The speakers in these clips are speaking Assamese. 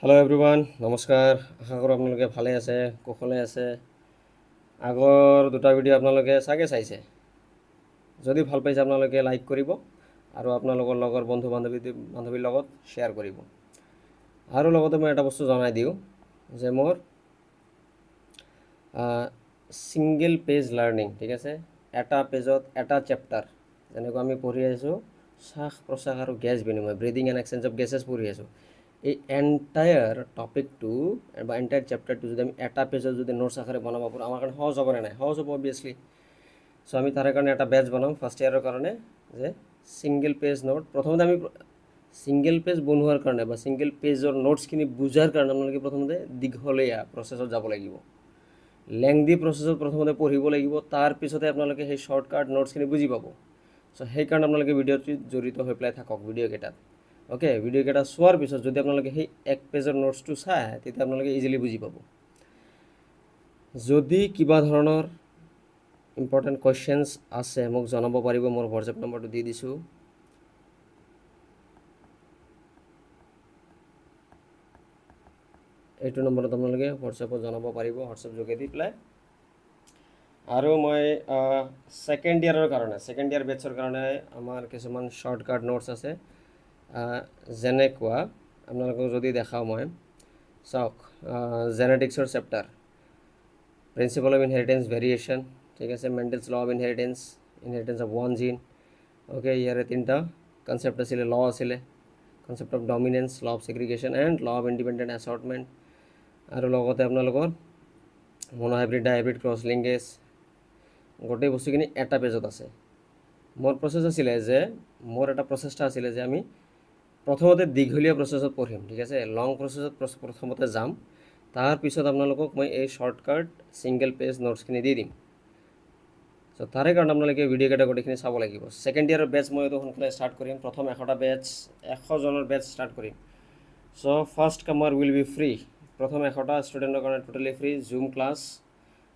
হেল্ল' এভৰিৱান, নমস্কাৰ। আশা কৰোঁ আপোনালোকে ভালে আছে, কুশলে আছে। আগৰ দুটা ভিডিঅ' আপোনালোকে চাগে চাইছে। যদি ভাল পাইছে আপোনালোকে লাইক কৰিব আৰু আপোনালোকৰ লগৰ বান্ধৱীৰ লগত শ্বেয়াৰ কৰিব। আৰু লগতে মই এটা বস্তু জনাই দিওঁ যে মোৰ ছিংগল পেজ লাৰ্ণিং, ঠিক আছে, এটা পেজত এটা চেপ্টাৰ, যেনেকৈ আমি পঢ়ি আছোঁ শ্বাস প্ৰশ্বাস আৰু গেছ বিনিময়, breeding and exchange of gases পঢ়ি আছোঁ। এই এণ্টায়াৰ টপিকটো বা এণ্টায়াৰ চেপ্টাৰটো যদি আমি এটা পেজত যদি নোটছ আকাৰে বনাব পাৰোঁ, আমাৰ কাৰণে সহজ হ'বনে নাই? সহজ হ'ব অবভিয়াছলি। চ' আমি তাৰে কাৰণে এটা বেটছ বনাম ফাৰ্ষ্ট ইয়াৰৰ কাৰণে, যে ছিংগল পেজ নোট। প্ৰথমতে আমি ছিংগল পেজ বনোৱাৰ কাৰণে বা ছিংগল পেজৰ নোটছখিনি বুজাৰ কাৰণে আপোনালোকে প্ৰথমতে দীঘলীয়া প্ৰচেছত যাব লাগিব, লেংদি প্ৰচেছত প্ৰথমতে পঢ়িব লাগিব, তাৰপিছতে আপোনালোকে সেই শ্বৰ্টকাট নোটছখিনি বুজি পাব। চ' সেইকাৰণে আপোনালোকে ভিডিঅ'টোত জড়িত হৈ পেলাই থাকক ভিডিঅ'কেইটাত। অ'কে, ভিডিঅ'কেইটা চোৱাৰ পিছত যদি আপোনালোকে সেই এক পেজৰ নোটছটো চায়, তেতিয়া আপোনালোকে ইজিলি বুজি পাব। যদি কিবা ধৰণৰ ইম্পৰ্টেণ্ট কুৱেশ্যনছ আছে মোক জনাব পাৰিব, মোৰ হোৱাটছএপ নম্বৰটো দি দিছোঁ। এইটো নম্বৰত আপোনালোকে হোৱাটছএপত জনাব পাৰিব, হোৱাটছএপ যোগেদি পেলাই। আৰু মই ছেকেণ্ড ইয়াৰ বেটছৰ কাৰণে আমাৰ কিছুমান শ্বৰ্টকাট নোটছ আছে। যেনেকুৱা আপোনালোকক যদি দেখাওঁ মই, চাওক, জেনেটিক্সৰ chapter, principle of inheritance variation, ঠিক আছে, Mendel's law of inheritance of one gene. Okay, ইয়াৰে তিনিটা কনচেপ্ট আছিলে, ল আছিলে, concept of dominance, law of segregation and law of independent assortment. আৰু লগতে আপোনালোকৰ মনোহাইব্ৰিড, ডাইহাইব্ৰিড, ক্ৰছ লিংকেজ, গোটেই বস্তুখিনি এটা পেজত আছে। মোৰ প্ৰচেষ্টা আছিলে যে আমি প্ৰথমতে দীঘলীয়া প্ৰচেছত পঢ়িম, ঠিক আছে, লং প্ৰচেছত প্ৰথমতে যাম, তাৰপিছত আপোনালোকক মই এই শ্বৰ্টকাট ছিংগল পেজ নোটছখিনি দি দিম। চ' তাৰে কাৰণে আপোনালোকে ভিডিঅ'কেইটা গোটেইখিনি চাব লাগিব। ছেকেণ্ড ইয়াৰৰ বেটছ মই এইটো সোনকালে ষ্টাৰ্ট কৰিম। প্ৰথম 100টা বেটছ, 100জনৰ বেটছ ষ্টাৰ্ট কৰিম। So' first comer will be free. প্ৰথম 100টা ষ্টুডেণ্টৰ কাৰণে টোটেলি ফ্ৰী জুম ক্লাছ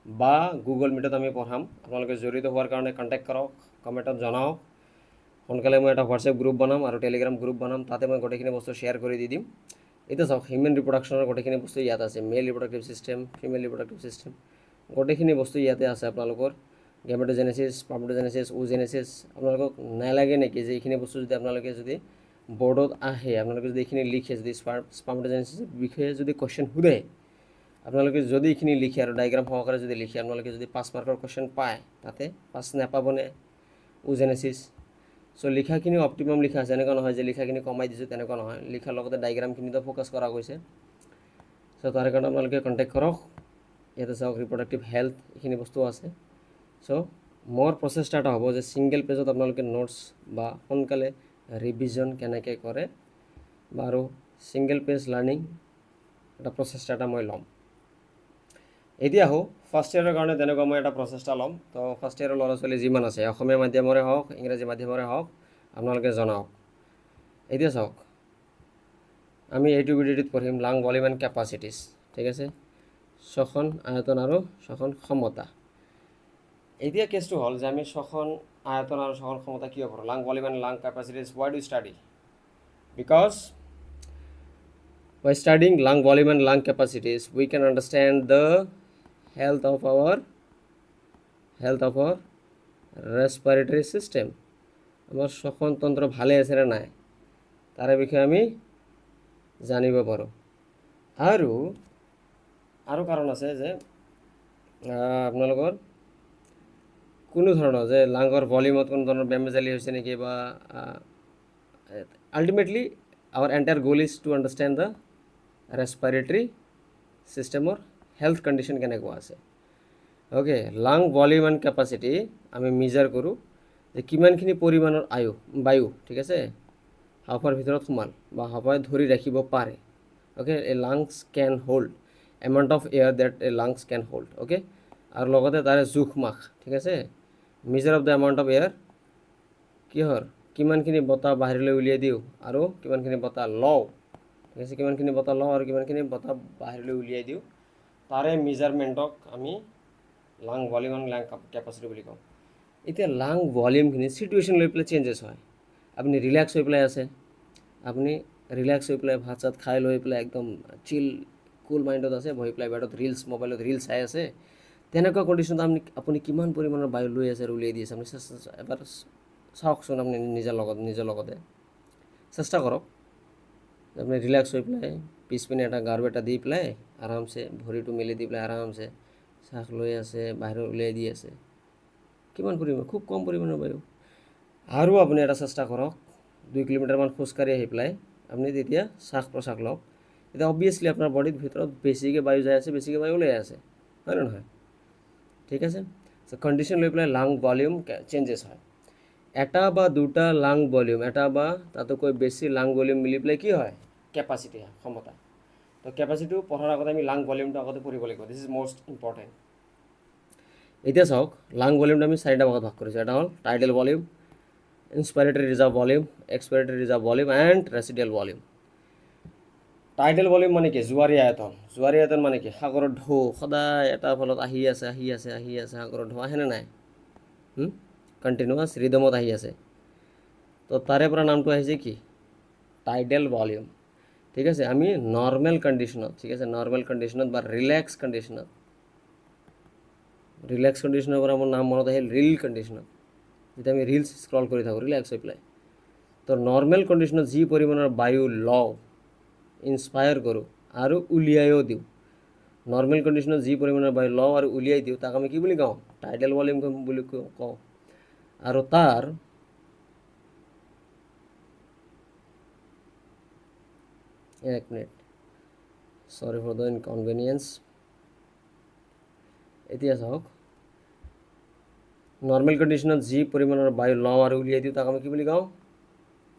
বা গুগল মিটত আমি পঢ়াম। আপোনালোকে জড়িত হোৱাৰ কাৰণে কণ্টেক্ট কৰক, কমেণ্টত জনাওক। সোনকালে মই এটা হোৱাটছএপ গ্ৰুপ বনাম আৰু টেলিগ্ৰাম গ্ৰুপ বনাম, তাতে মই গোটেইখিনি বস্তু শ্বেয়াৰ কৰি দি দিম। এতিয়া চাওক, হিউমেন ৰিপ্ৰডাকশ্যনৰ গোটেইখিনি বস্তু ইয়াত আছে, male reproductive system, female reproductive system, গোটেইখিনি বস্তু ইয়াতে আছে। আপোনালোকৰ গেমেটোজেনেচিছ, স্পাৰ্মেটোজেনেচিছ, ওজেনেচিছ, আপোনালোকক নালাগে নেকি যে এইখিনি বস্তু যদি আপোনালোকে যদি বৰ্ডত আহে, আপোনালোকে যদি এইখিনি লিখে, যদি স্পাৰ্মেটোজেনেচিছৰ বিষয়ে যদি কুৱেশ্যন সোধে, আপোনালোকে যদি এইখিনি লিখে আৰু ডায়েগ্ৰাম সহকাৰে যদি লিখে, আপোনালোকে যদি 5 মাৰ্কৰ কুৱেশ্যন পায়, তাতে 5 নাপাবনে? ওজেনেচিছ। চ' লিখাখিনি অপটিমাম লিখা আছে, এনেকুৱা নহয় যে লিখাখিনি কমাই দিছোঁ, তেনেকুৱা নহয়। লিখাৰ লগতে ডায়েগ্ৰামখিনিতো ফ'কাছ কৰা গৈছে। চ' তাৰে কাৰণে আপোনালোকে কণ্টেক্ট কৰক। ইয়াতে চাওক, ৰিপ্ৰডাক্টিভ হেল্থ, এইখিনি বস্তু আছে। চ' মোৰ প্ৰচেষ্টা এটা হ'ব যে ছিংগল পেজত আপোনালোকে নোটছ বা সোনকালে ৰিভিজন কেনেকৈ কৰে বা আৰু ছিংগল পেজ লাৰ্ণিং এটা প্ৰচেষ্টা এটা মই ল'ম। এতিয়া আহোঁ ফাৰ্ষ্ট ইয়াৰৰ কাৰণে তেনেকুৱা মই এটা প্ৰচেষ্টা ল'ম। তো ফাৰ্ষ্ট ইয়াৰৰ ল'ৰা ছোৱালী যিমান আছে, অসমীয়া মাধ্যমৰে হওক, ইংৰাজী মাধ্যমৰে হওক, আপোনালোকে জনাওক। এতিয়া চাওক, আমি এইটো ভিডিঅ'টোত পঢ়িম লাং ভলিউম এণ্ড কেপাচিটিছ, ঠিক আছে, শ্বসন আয়তন আৰু শ্বসন ক্ষমতা। এতিয়া কেছটো হ'ল যে আমি শ্বসন আয়তন আৰু শ্বসন ক্ষমতা কিয় পঢ়োঁ? লাং ভলিউম এণ্ড লাং কেপাচিটিছ, why do you study? Because by studying lung volume and lung capacities, we can understand the health of our respiratory system. আমাৰ শ্বসন তন্ত্ৰ ভালে আছে নে নাই, তাৰে বিষয়ে আমি জানিব পাৰোঁ। আৰু কাৰণ আছে যে আপোনালোকৰ কোনো ধৰণৰ যে লাঙৰ ভলিউমত কোনো ধৰণৰ বেমেজালি হৈছে নেকি, বা ultimately our entire goal is to understand the respiratory ছিষ্টেমৰ হেল্থ কণ্ডিশ্যন কেনেকুৱা আছে। Okay, lung volume and capacity আমি মেজাৰ কৰোঁ যে কিমানখিনি পৰিমাণৰ বায়ু, ঠিক আছে, হাঁওফাঁওৰ ভিতৰত সোমাল বা হাঁওফাঁওয়ে ধৰি ৰাখিব পাৰে। Okay, a lungs can hold amount of air that a lungs can hold. Okay, আৰু লগতে তাৰে জোখ মাখ, ঠিক আছে, measure of the amount of air, কিহৰ, কিমানখিনি বতাহ বাহিৰলৈ উলিয়াই দিওঁ আৰু কিমানখিনি বতাহ লওঁ, ঠিক আছে, কিমানখিনি বতাহ লওঁ আৰু কিমানখিনি বতাহ বাহিৰলৈ উলিয়াই দিওঁ, তাৰে মেজাৰমেণ্টক আমি লাং ভলিউম এণ্ড লাং কেপাচিটি বুলি কওঁ। এতিয়া লাং ভলিউমখিনি চিটুৱেশ্যন লৈ পেলাই চেঞ্জেছ হয়। আপুনি ৰিলেক্স হৈ পেলাই আছে, আপুনি ৰিলেক্স হৈ পেলাই ভাত চাত খাই লৈ পেলাই একদম চিল কুল মাইণ্ডত আছে, বহি পেলাই বেডত মোবাইলত ৰিলছ চাই আছে, তেনেকুৱা কণ্ডিশ্যনত আপুনি কিমান পৰিমাণৰ বায়ু লৈ আছে আৰু উলিয়াই দি আছে, আপুনি এবাৰ চাওকচোন আপুনি নিজৰ লগতে চেষ্টা কৰক। আপুনি ৰিলেক্স হৈ পেলাই পিছপিনে এটা গাৰু এটা দি পেলাই আৰামছে ভৰিটো মেলি দি পেলাই আৰামছে শ্বাস লৈ আছে, বাহিৰত উলিয়াই দি আছে, কিমান পৰিমাণ? খুব কম পৰিমাণৰ বায়ু। আৰু আপুনি এটা চেষ্টা কৰক, 2 কিলোমিটাৰমান খোজকাঢ়ি আহি পেলাই আপুনি তেতিয়া শ্বাস প্ৰশ্বাস লওক, তেতিয়া অবভিয়াছলি আপোনাৰ বডিৰ ভিতৰত বেছিকৈ বায়ু যাই আছে, বেছিকৈ বায়ু ওলাই আছে, হয় নে নহয়? ঠিক আছে। চ' কণ্ডিশ্যন লৈ পেলাই লাং ভলিউম চেঞ্জেছ হয়। এটা বা দুটা লাং ভলিউম, এটা বা তাতকৈ বেছি লাং ভলিউম মিলি পেলাই কি হয়? কেপাচিটি হয়, ক্ষমতা। তো কেপাচিটিটো পঢ়াৰ আগতে আমি লাং ভলিউমটো আগতে পঢ়িব লাগিব, দিছ ইজ মষ্ট ইম্পৰ্টেণ্ট। এতিয়া চাওক, লাং ভলিউমটো আমি 4টা ভাগত ভাগ কৰিছোঁ। এটা হ'ল tidal volume, inspiratory reserve volume, expiratory reserve volume and residual volume. Tidal volume মানে কি? জোৱাৰী আয়তন। জোৱাৰী আয়তন মানে কি? সাগৰৰ ঢৌ সদায় এটা ফলত আহি আছে সাগৰৰ ঢৌ আহেনে নাই? কণ্টিনিউৱাছ ৰিদমত আহি আছে, তো তাৰে পৰা নামটো আহিছে কি? Tidal volume. ঠিক আছে। আমি নৰ্মেল কণ্ডিশ্যনত, ঠিক আছে, নৰ্মেল কণ্ডিশ্যনত বা ৰিলেক্স কণ্ডিশ্যনৰ পৰা মোৰ নাম মনত আহিল ৰিল কণ্ডিশ্যনত, যেতিয়া আমি ৰিলছ স্ক্ৰল কৰি থাকোঁ ৰিলেক্স হৈ পেলাই। তো নৰ্মেল কণ্ডিশ্যনত যি পৰিমাণৰ বায়ু লওঁ, ইনস্পায়াৰ কৰোঁ আৰু উলিয়াইও দিওঁ, নৰ্মেল কণ্ডিশ্যনত যি পৰিমাণৰ বায়ু লওঁ আৰু উলিয়াই দিওঁ, তাক আমি কি বুলি কওঁ? টাইডেল ভলিউম বুলি কওঁ। আৰু তাৰ এক মিনিট, চৰি ফৰ দ্য ইনকনভেনিয়েঞ্চ। এতিয়া চাওক, নৰ্মেল কণ্ডিশ্যনত যি পৰিমাণৰ বায়ু লওঁ আৰু উলিয়াই দিওঁ, তাক আমি কি বুলি কওঁ?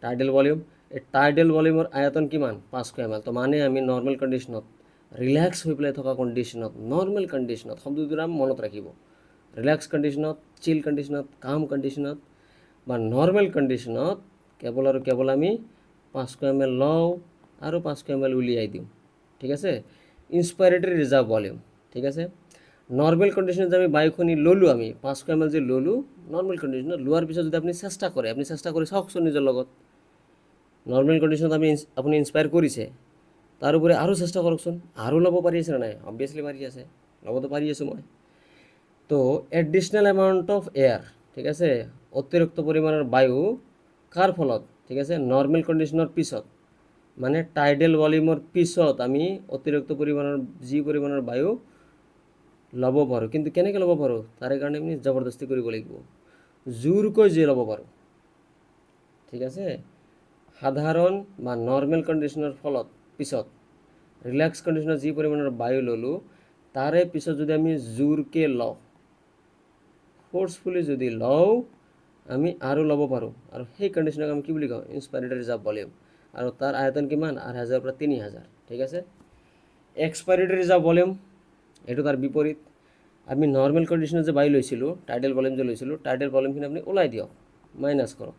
Tidal volume. এই টাইডেল ভলিউমৰ আয়তন কিমান? 500 ml। তো মানে আমি নৰ্মেল কণ্ডিশ্যনত, ৰিলেক্স হৈ পেলাই থকা কণ্ডিশ্যনত, নৰ্মেল কণ্ডিশ্যনত, শব্দটোৰ নাম মনত ৰাখিব, ৰিলেক্স কণ্ডিশ্যনত, চিল কণ্ডিশ্যনত, কাম কণ্ডিশ্যনত বা নৰ্মেল কণ্ডিশ্যনত কেৱল আৰু কেৱল আমি 500 ml লওঁ আৰু 500 ml উলিয়াই দিওঁ। ঠিক আছে। ইনস্পাইৰেটৰী ৰিজাৰ্ভ ভলিউম। ঠিক আছে। নৰ্মেল কণ্ডিশ্যনত যে আমি বায়ুখিনি ল'লোঁ, আমি 500 ml যে ল'লোঁ, নৰ্মেল কণ্ডিশ্যনত লোৱাৰ পিছত যদি আপুনি চেষ্টা কৰি চাওকচোন নিজৰ লগত, নৰ্মেল কণ্ডিশ্যনত আপুনি ইনস্পায়াৰ কৰিছে, তাৰোপৰি আৰু চেষ্টা কৰকচোন, আৰু ল'ব পাৰি আছে নে নাই? অবভিয়াছলি পাৰি আছে, ল'বতো পাৰি আছোঁ মই। তো এডিশ্যনেল এমাউণ্ট অফ এয়াৰ, ঠিক আছে, অতিৰিক্ত পৰিমাণৰ বায়ু কাৰ ফলত? ঠিক আছে, নৰ্মেল কণ্ডিশ্যনৰ পিছত, মানে টাইডেল ভলিউমৰ পিছত আমি অতিৰিক্ত পৰিমাণৰ যি পৰিমাণৰ বায়ু ল'ব পাৰোঁ। কিন্তু কেনেকৈ ল'ব পাৰোঁ? তাৰে কাৰণে আমি জবৰদস্তি কৰিব লাগিব, জোৰকৈ যে ল'ব পাৰোঁ। ঠিক আছে। সাধাৰণ বা নৰ্মেল কণ্ডিশ্যনৰ পিছত ৰিলেক্স কণ্ডিশ্যনত যি পৰিমাণৰ বায়ু ল'লোঁ, তাৰে পিছত যদি আমি জোৰকৈ লওঁ, ফ'ৰ্চফুলি যদি লওঁ, আমি আৰু ল'ব পাৰোঁ, আৰু সেই কণ্ডিশ্যনক আমি কি বুলি কওঁ? ইনস্পাইৰেটৰী ৰিজাৰ্ভ ভলিউম। আৰু তাৰ আয়তন কিমান? 8000 পৰা 3000। ঠিক আছে। এক্সপাইৰেটৰী ৰিজাৰ্ভ ভলিউম, এইটো তাৰ বিপৰীত। আমি নৰ্মেল কণ্ডিশ্যনত যে বায়ু লৈছিলোঁ, টাইডেল ভলিউম যে লৈছিলোঁ, টাইডেল ভলিউমখিনি আপুনি ওলাই দিয়ক, মাইনাছ কৰক।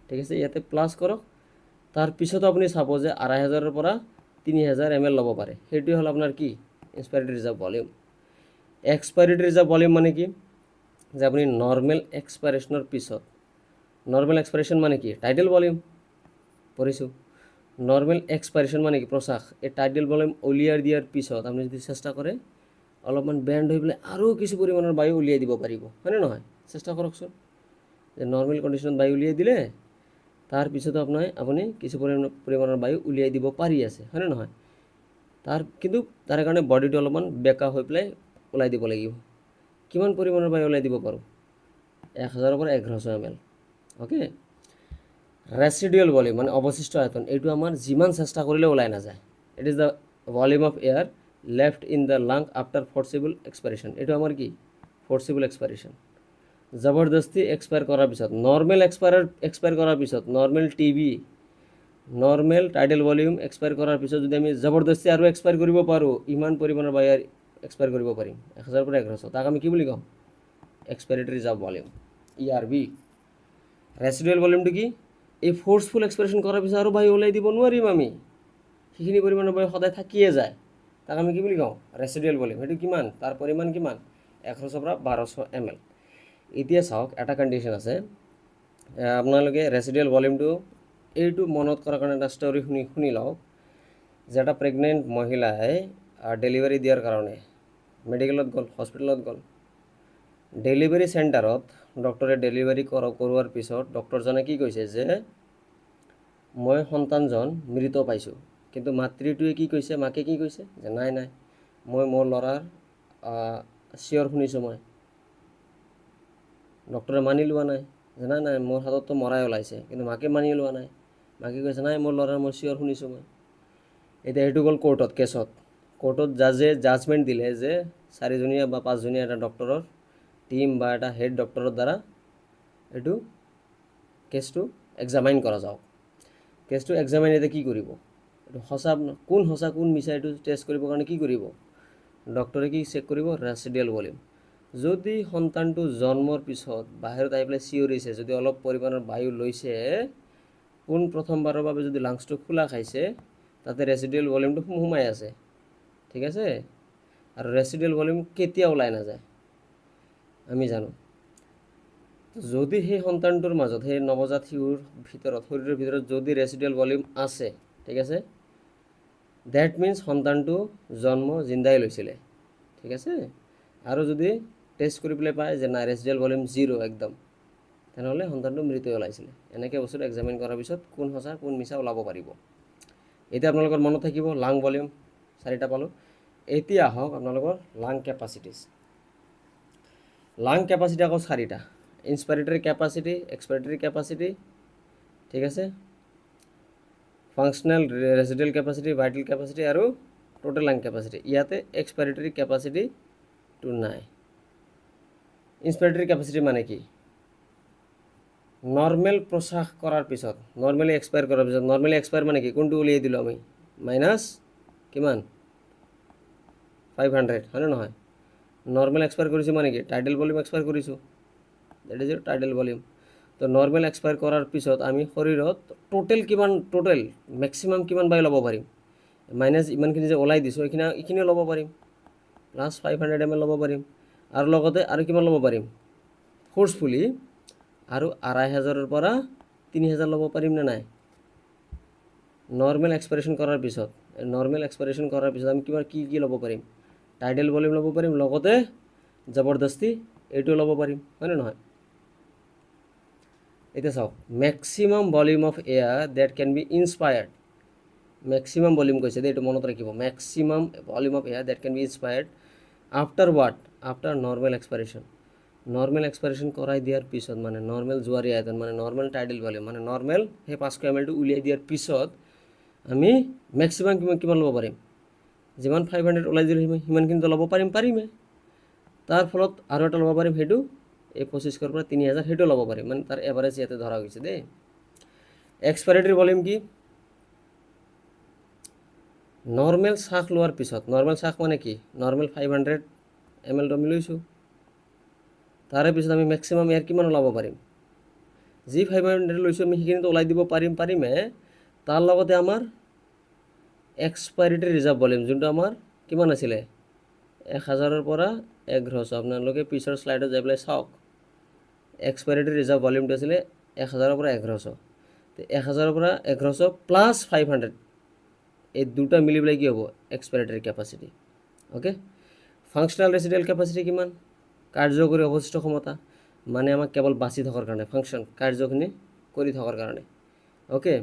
ঠিক আছে। ইয়াতে প্লাছ কৰক, তাৰপিছতো আপুনি চাব যে 2500 পৰা 3000 ml ল'ব পাৰে। সেইটোৱে হ'ল আপোনাৰ কি? ইনস্পাইৰেটৰী reserve volume. Expiratory reserve volume মানে কি? যে আপুনি নৰ্মেল এক্সপাইৰেশ্যনৰ পিছত, নৰ্মেল এক্সপাইৰেশ্যন মানে কি? টাইডেল ভলিউম পঢ়িছোঁ। নৰ্মেল এক্সপাইৰেশ্যন মানে কি? প্ৰশ্বাস। এই টাইডেল ভলিউম উলিয়াই দিয়াৰ পিছত আপুনি যদি চেষ্টা কৰে, অলপমান বেণ্ড হৈ পেলাই আৰু কিছু পৰিমাণৰ বায়ু উলিয়াই দিব পাৰিব, হয়নে নহয়? চেষ্টা কৰকচোন, যে নৰ্মেল কণ্ডিশ্যনত বায়ু উলিয়াই দিলে, তাৰপিছতো আপুনি কিছু পৰিমাণৰ বায়ু উলিয়াই দিব পাৰি আছে, হয়নে নহয়? কিন্তু তাৰে কাৰণে বডিটো অলপমান বেকা হৈ পেলাই ওলাই দিব লাগিব। কিমান পৰিমাণৰ বায়ু ওলাই দিব পাৰোঁ? 1000 পৰা 1100 ml। অ'কে। ৰেচিডুৱেল ভলিউম মানে অৱশিষ্ট আয়তন, এইটো আমাৰ যিমান চেষ্টা কৰিলে ওলাই নাযায়। It is the volume of air left in the লাং আফটাৰ ফৰ্চিবল এক্সপাইৰেশ্যন। এইটো আমাৰ কি? ফৰ্চিবল এক্সপাইৰেশ্যন। জবৰদস্তি এক্সপায়াৰ কৰাৰ পিছত, নৰ্মেল এক্সপায়াৰ কৰাৰ পিছত, normal TB, normal tidal volume expire কৰাৰ পিছত যদি আমি জবৰদস্তি আৰু এক্সপায়াৰ কৰিব পাৰোঁ, ইমান পৰিমাণৰ বায়ু এক্সপায়াৰ কৰিব পাৰিম, 1000 পৰা 1100, তাক আমি কি বুলি কওঁ? এক্সপাইৰেটৰী ৰিজাৰ্ভ ভলিউম, ERV। ৰেচিডুৱেল ভলিউমটো কি? এই ফ'ৰ্চফুল এক্সপাইৰেশ্যন কৰাৰ পিছত আৰু বায়ু ওলাই দিব নোৱাৰিম আমি, সেইখিনি পৰিমাণৰ বায়ু সদায় থাকিয়ে যায়, তাক আমি কি বুলি কওঁ? ৰেচিডুৱেল ভলিউম। সেইটো কিমান? তাৰ পৰিমাণ কিমান? 1100 পৰা 1200 ml। এতিয়া চাওক, এটা কণ্ডিশ্যন আছে, আপোনালোকে ৰেচিডুৱেল ভলিউমটো এইটো মনত কৰাৰ কাৰণে এটা ষ্টৰি শুনি লওক যে এটা প্ৰেগনেণ্ট মহিলাই ডেলিভাৰী দিয়াৰ কাৰণে মেডিকেলত গ'ল, হস্পিটেলত গ'ল। ডেলিভাৰী চেণ্টাৰত ডক্টৰে ডেলিভাৰী কৰোৱাৰ পিছত ডক্টৰজনে কি কৈছে যে মই সন্তানজন মৃত পাইছোঁ, কিন্তু মাতৃটোৱে কি কৈছে, মাকে কি কৈছে যে নাই নাই, মই মোৰ ল'ৰাৰ চিঞৰ শুনিছোঁ। মই ডক্টৰে মানি লোৱা নাই যে নাই নাই, মোৰ হাতততো মৰাই ওলাইছে, কিন্তু মাকে মানি লোৱা নাই। মাকে কৈছে নাই, মোৰ ল'ৰাৰ মই চিঞৰ শুনিছোঁ মই। এতিয়া সেইটো গ'ল কোৰ্টত, কেছত। কোৰ্টত জাজে জাজমেণ্ট দিলে যে 4জনীয়া বা 5জনীয়া এটা ডক্টৰৰ টিম বা এটা হেড ডক্টৰৰ দ্বাৰা এইটো কেছটো এক্সামাইন কৰা যাওক। কেছটো এক্সামাইন এতিয়া কি কৰিব, এইটো সঁচা কোন মিছা এইটো টেষ্ট কৰিবৰ কাৰণে কি কৰিব, ডক্টৰে কি চেক কৰিব, ৰেচিডিয়েল ভলিউম। যদি সন্তানটো জন্মৰ পিছত বাহিৰত আহি পেলাই চিঞৰিছে, যদি অলপ পৰিমাণৰ বায়ু লৈছে, প্ৰথমবাৰৰ বাবে যদি লাংছটো খোলা খাইছে, তাতে ৰেচিডিয়েল ভলিউমটো সোমাই আছে, ঠিক আছে। আৰু ৰেচিডিয়েল ভলিউম কেতিয়া ওলাই নাযায় আমি জানো। যদি সেই সন্তানটোৰ মাজত, সেই নৱজাত শিশুৰ ভিতৰত, শৰীৰৰ ভিতৰত যদি ৰেচিডিয়েল ভলিউম আছে, ঠিক আছে, ডেট মিনছ সন্তানটো জন্ম জিন্দাই লৈছিলে, ঠিক আছে। আৰু যদি টেষ্ট কৰি পেলাই পায় যে নাই, ৰেচিডিয়েল ভলিউম 0 একদম, তেনেহ'লে সন্তানটো মৃত ওলাইছিলে। এনেকৈ বস্তুটো এক্সামিন কৰাৰ পিছত কোন সঁচা কোন মিছা ওলাব পাৰিব। এতিয়া আপোনালোকৰ মনত থাকিব লাং ভলিউম 4টা পালোঁ। এতিয়া আহক আপোনালোকৰ লাং কেপাচিটিছ। লাং কেপাচিটি আকৌ 4টা, ইনস্পিৰেটৰী কেপাচিটি, এক্সপিৰেটৰী কেপাচিটি, ঠিক আছে, ফাংচনেল ৰেচিডিয়েল কেপাচিটি, ভাইটেল কেপাচিটি আৰু টোটেল লাং কেপাচিটি। ইয়াতে এক্সপিৰেটৰী কেপাচিটিটো নাই। ইনস্পিৰেটৰী কেপাচিটি মানে কি, নৰ্মেল প্ৰশ্বাস কৰাৰ পিছত, নৰ্মেলি এক্সপায়াৰ কৰাৰ পিছত, নৰ্মেলি এক্সপায়াৰ মানে কি, কোনটো উলিয়াই দিলোঁ আমি, মাইনাছ কিমান 500, হয়নে নহয়। নৰ্মেল এক্সপায়াৰ কৰিছোঁ মানে কি, টাইডেল ভলিউম এক্সপায়াৰ কৰিছোঁ, দেট ইজ টাইডেল ভলিউম। তো নৰ্মেল এক্সপায়াৰ কৰাৰ পিছত আমি শৰীৰত টোটেল কিমান, টোটেল মেক্সিমাম কিমান বায়ু ল'ব পাৰিম, মাইনাছ ইমানখিনি যে ওলাই দিছোঁ এইখিনিও ল'ব পাৰিম, প্লাছ 500 ml ল'ব পাৰিম। আৰু লগতে আৰু কিমান ল'ব পাৰিম, ফ'ৰ্চফুলি আৰু 2500 পৰা 3000 ল'ব পাৰিম নে নাই। নৰ্মেল এক্সপাইৰেশ্যন কৰাৰ পিছত, আমি কিমান কি ল'ব পাৰিম, টাইডেল ভলিউম ল'ব পাৰিম, লগতে জবৰদস্তি এইটো ল'ব পাৰিম, হয়নে নহয়। এতিয়া চাওক, maximum volume of air that can be inspired, maximum volume কৈছে দেই, এইটো মনত ৰাখিব, maximum volume of air that can be inspired after what, after normal expiration. Normal expiration কৰাই দিয়াৰ পিছত, মানে নৰ্মেল জোৱাৰী আয়তন, মানে নৰ্মেল টাইডেল ভলিউম, মানে নৰ্মেল সেই 500 ml উলিয়াই দিয়াৰ পিছত আমি মেক্সিমাম কিমান ল'ব পাৰিম, যিমান 500 ওলাই দিলোঁ সিমানখিনিতো ল'ব পাৰিমেই। তাৰ ফলত আৰু এটা ল'ব পাৰিম, সেইটো এই 2500 পৰা 3000 সেইটো ল'ব পাৰিম, মানে তাৰ এভাৰেজ ইয়াতে ধৰা হৈছে দেই। এক্সপাইৰেটৰী ভলিউম কি, নৰ্মেল শ্বাস লোৱাৰ পিছত, নৰ্মেল শ্বাস মানে কি, নৰ্মেল 500 ml আমি লৈছোঁ, তাৰে পিছত আমি মেক্সিমাম ইয়াৰ কিমান ওলাব পাৰিম, যি 500 লৈছোঁ আমি সেইখিনিতো ওলাই দিব পাৰিমেই। তাৰ লগতে আমাৰ এক্সপাইৰেটৰী ৰিজাৰ্ভ ভলিউম, যোনটো আমাৰ কিমান আছিলে, 1000 পৰা 1100, আপোনালোকে পিছৰ শ্লাইডত যাই পেলাই চাওক, এক্সপাইৰেটৰী ৰিজাৰ্ভ ভলিউমটো আছিলে 1000 পৰা 1100, তো 1000 পৰা 1100 প্লাছ 500, এই দুটা মিলি পেলাই কি হ'ব, এক্সপাইৰেটৰী কেপাচিটি। অ'কে, ফাংচনেল ৰেচিডিয়েল কেপাচিটি কিমান, কাৰ্যকৰী অৱশিষ্ট ক্ষমতা, মানে আমাক কেৱল বাচি থকাৰ কাৰণে, ফাংচন কাৰ্যখিনি কৰি থকাৰ কাৰণে। অ'কে,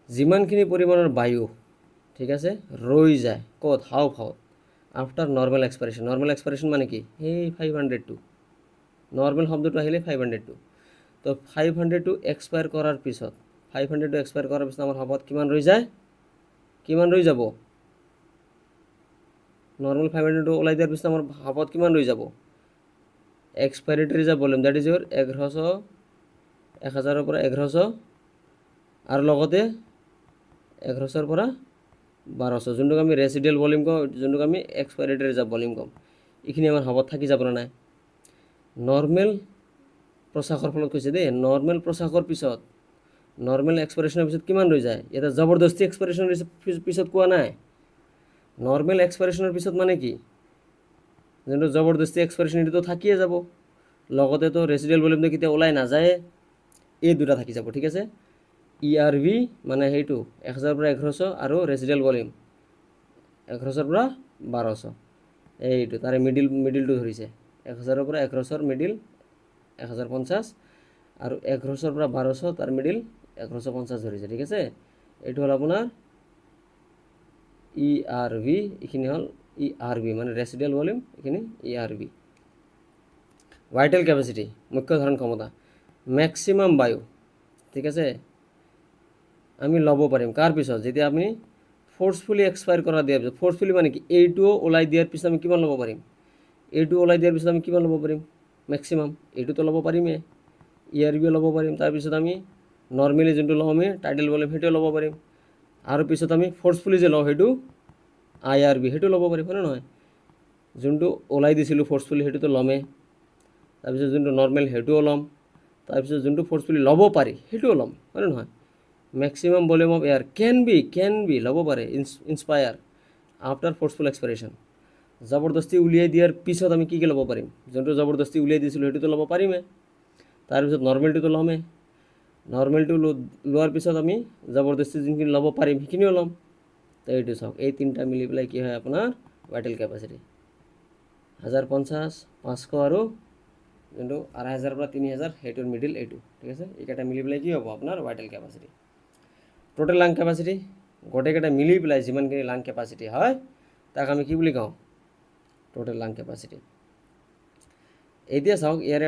যিমানখিনি পৰিমাণৰ বায়ু, ঠিক আছে, ৰৈ যায় ক'ত, হাওঁফাওঁত, আফটাৰ নৰ্মেল এক্সপাইৰেশ্যন। নৰ্মেল এক্সপাইৰেশ্যন মানে কি, সেই 500টো, নৰ্মেল শব্দটো আহিলে 500টো, তো 500টো এক্সপায়াৰ কৰাৰ পিছত, আমাৰ হাওঁফাওঁত কিমান ৰৈ যায়, কিমান ৰৈ যাব, নৰ্মেল 500টো ওলাই দিয়াৰ পিছত আমাৰ হাওঁফাওঁত কিমান ৰৈ যাব, expiratory reserve volume, that is your 1000 পৰা 1100, আৰু লগতে 1100 পৰা 1200, যোনটোক আমি ৰেচিডিয়েল ভলিউম কওঁ, যোনটোক আমি এক্সপাইৰেটৰী ৰিজাৰ্ভ ভলিউম কওঁ, এইখিনি আমাৰ হাওঁফাওঁত থাকি যাব নে নাই। নৰ্মেল প্ৰশ্বাসৰ ফলত কৈছে দেই, নৰ্মেল প্ৰশ্বাসৰ পিছত, নৰ্মেল এক্সপাইৰেশ্যনৰ পিছত কিমান ৰৈ যায়, ইয়াতে জবৰদস্তি এক্সপাইৰেশ্যনৰ পিছত কোৱা নাই। নৰ্মেল এক্সপাইৰেশ্যনৰ পিছত মানে কি, যোনটো জবৰদস্তি এক্সপাইৰেশ্যন এইটোতো থাকিয়ে যাব, লগতেতো ৰেচিডিয়েল ভলিউমটো কেতিয়া ওলাই নাযায়ে, এই দুটা থাকি যাব, ঠিক আছে। ERV মানে সেইটো 1000 পৰা 1100 আৰু ৰেচিডিয়েল ভলিউম 1100 পৰা 1200 এইটো তাৰে মিডিলটো ধৰিছে 1000 পৰা 1100 মিডিল 1050 আৰু 1100 পৰা 1200 তাৰ মিডিল 1150 ধৰিছে ঠিক আছে এইটো হ'ল আপোনাৰ ERV এইখিনি হ'ল ERV মানে ৰেচিডিয়েল ভলিউম এইখিনি ERV ভাইটেল ক্যাপাসিটি মুখ্য ধাৰণ ক্ষমতা ম্যাক্সিমাম বায়ু ঠিক আছে আমি লব পাৰিম কাৰ পিছত যেতিয়া আমি ফোৰ্সফুলি এক্সপায়াৰ কৰা দিয়াৰ পিছত ফোৰ্সফুলি মানে কি এইটো ওলাই দিয়াৰ পিছত আমি কিমান ল'ব পাৰিম এইটো ওলাই দিয়াৰ পিছত আমি কিমান ল'ব পাৰিম ম্যাক্সিমাম এইটোতো ল'ব পাৰিমেই ERV ল'ব পাৰিম তাৰপিছত আমি নৰ্মেলি যোনটো লওঁ আমি টাইডেল ভলিউম সেইটো ল'ব পাৰিম আৰু পিছত আমি ফোৰ্সফুলি যে লওঁ সেইটো IRV সেইটো ল'ব পাৰিম হয়নে নহয় যোনটো ওলাই দিছিলোঁ ফোৰ্সফুলি সেইটোতো ল'মেই তাৰপিছত যোনটো নৰ্মেল সেইটোও ল'ম তাৰপিছত যোনটো ফোৰ্সফুলি ল'ব পাৰি সেইটোও ল'ম হয়নে নহয় maximum volume of air can be ল'ব পাৰে ইনস্পায়াৰ আফটাৰ ফোৰ্সফুল এক্সপাইৰেশ্যন জবৰদস্তি উলিয়াই দিয়াৰ পিছত আমি কি ল'ব পাৰিম যোনটো জবৰদস্তি উলিয়াই দিছিলোঁ সেইটোতো ল'ব পাৰিমেই তাৰপিছত নৰ্মেলটোতো ল'মেই নৰ্মেলটো লোৱাৰ পিছত আমি জবৰদস্তি যোনখিনি ল'ব পাৰিম সেইখিনিও ল'ম তো এইটো চাওক এই তিনিটা মিলি পেলাই কি হয় আপোনাৰ ভাইটেল ক্যাপাসিটি 1050 500 আৰু যোনটো 2500 পৰা 3000 সেইটোৰ মিডিল এইটো ঠিক আছে এইকেইটা মিলি পেলাই কি হ'ব আপোনাৰ ভাইটেল ক্যাপাসিটি টোটাল লাং ক্যাপাসিটি গোটেইকেইটা মিলি পেলাই যিমানখিনি লাং ক্যাপাসিটি হয় তাক আমি কি বুলি কওঁ টোটাল লাং ক্যাপাসিটি এতিয়া চাওক ইয়াৰে